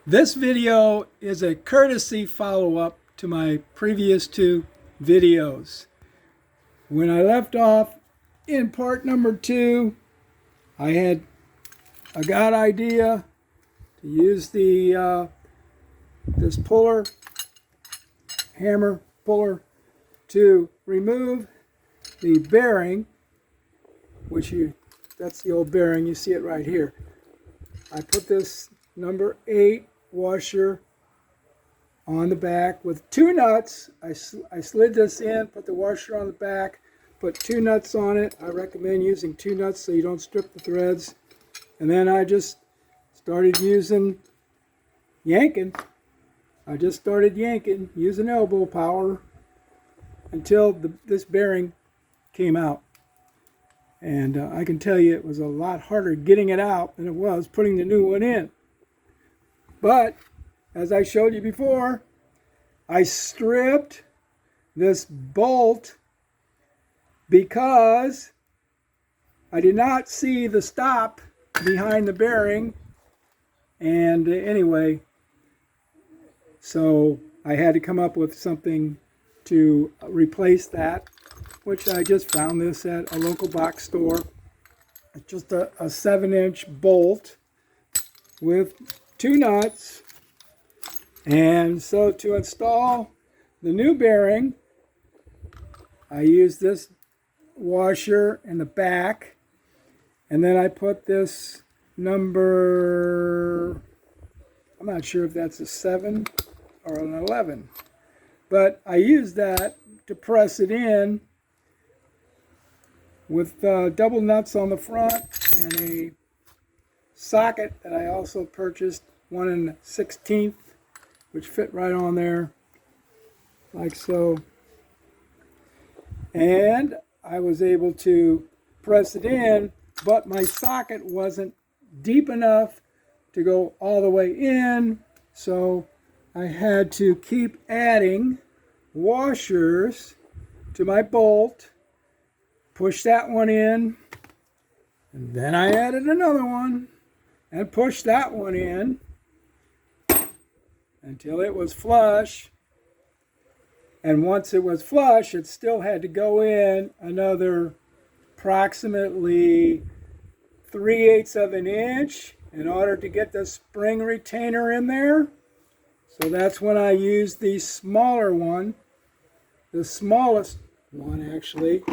This video is a courtesy follow-up to my previous two videos. When I left off in part number 2, I had a good idea to use the this puller, hammer puller, to remove the bearing, that's the old bearing, you see it right here. I put this number 8 washer on the back with 2 nuts. I slid this in, put the washer on the back, put 2 nuts on it. I recommend using 2 nuts so you don't strip the threads. And then I just started yanking. I just started yanking, using elbow power until this bearing came out. And I can tell you it was a lot harder getting it out than it was putting the new one in. But, as I showed you before, I stripped this bolt because I did not see the stop behind the bearing. And anyway, so I had to come up with something to replace that, which I just found this at a local box store. It's just a 7-inch bolt with 2 nuts. And so to install the new bearing, I used this washer in the back, and then I put this number, I'm not sure if that's a 7 or an 11, but I used that to press it in with double nuts on the front and a socket that I also purchased, 1 1/16, which fit right on there like so. And I was able to press it in, but my socket wasn't deep enough to go all the way in, so I had to keep adding washers to my bolt, push that one in, and then I added another one and pushed that one in until it was flush. And once it was flush, it still had to go in another approximately 3/8 of an inch in order to get the spring retainer in there. So that's when I used the smaller one, the smallest one actually,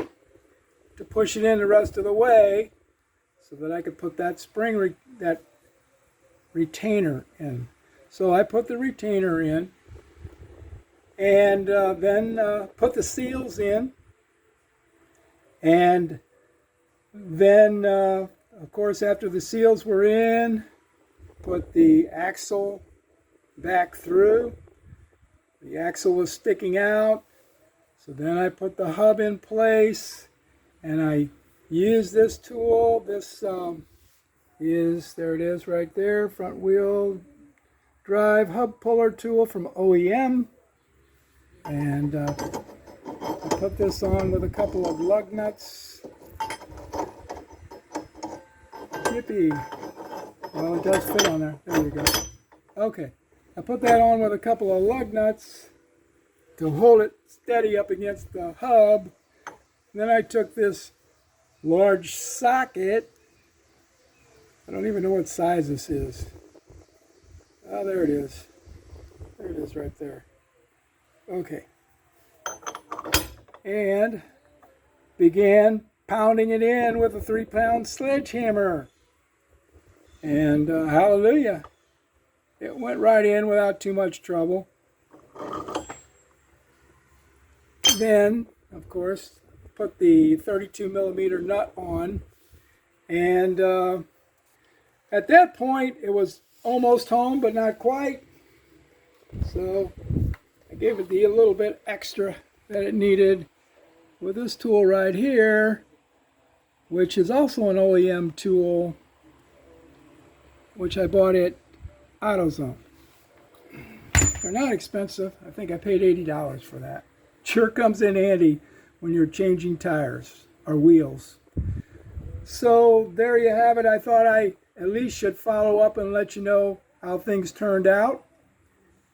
to push it in the rest of the way so that I could put that that retainer in. So I put the retainer in, and then put the seals in, and then of course after the seals were in, put the axle back through. The axle was sticking out, so then I put the hub in place, and I used this tool. This there it is right there, front wheel drive hub puller tool from OEM. And I put this on with a couple of lug nuts. Yippee. Well, it does fit on there. There you go. Okay. I put that on with a couple of lug nuts to hold it steady up against the hub. And then I took this large socket. I don't even know what size this is. Oh, there it is. There it is right there. Okay. And began pounding it in with a 3-pound sledgehammer. And hallelujah, it went right in without too much trouble. Then, of course, put the 32mm nut on. And at that point, it was almost home, but not quite. So I gave it a little bit extra that it needed with this tool right here, which is also an OEM tool, which I bought at AutoZone. They're not expensive. I think I paid $80 for that. Sure comes in handy when you're changing tires or wheels. So there you have it. I thought I at least should follow up and let you know how things turned out.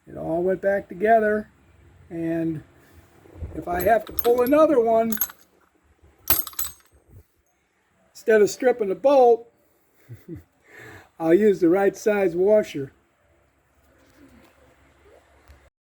It all went back together, and if I have to pull another one, instead of stripping the bolt, I'll use the right size washer.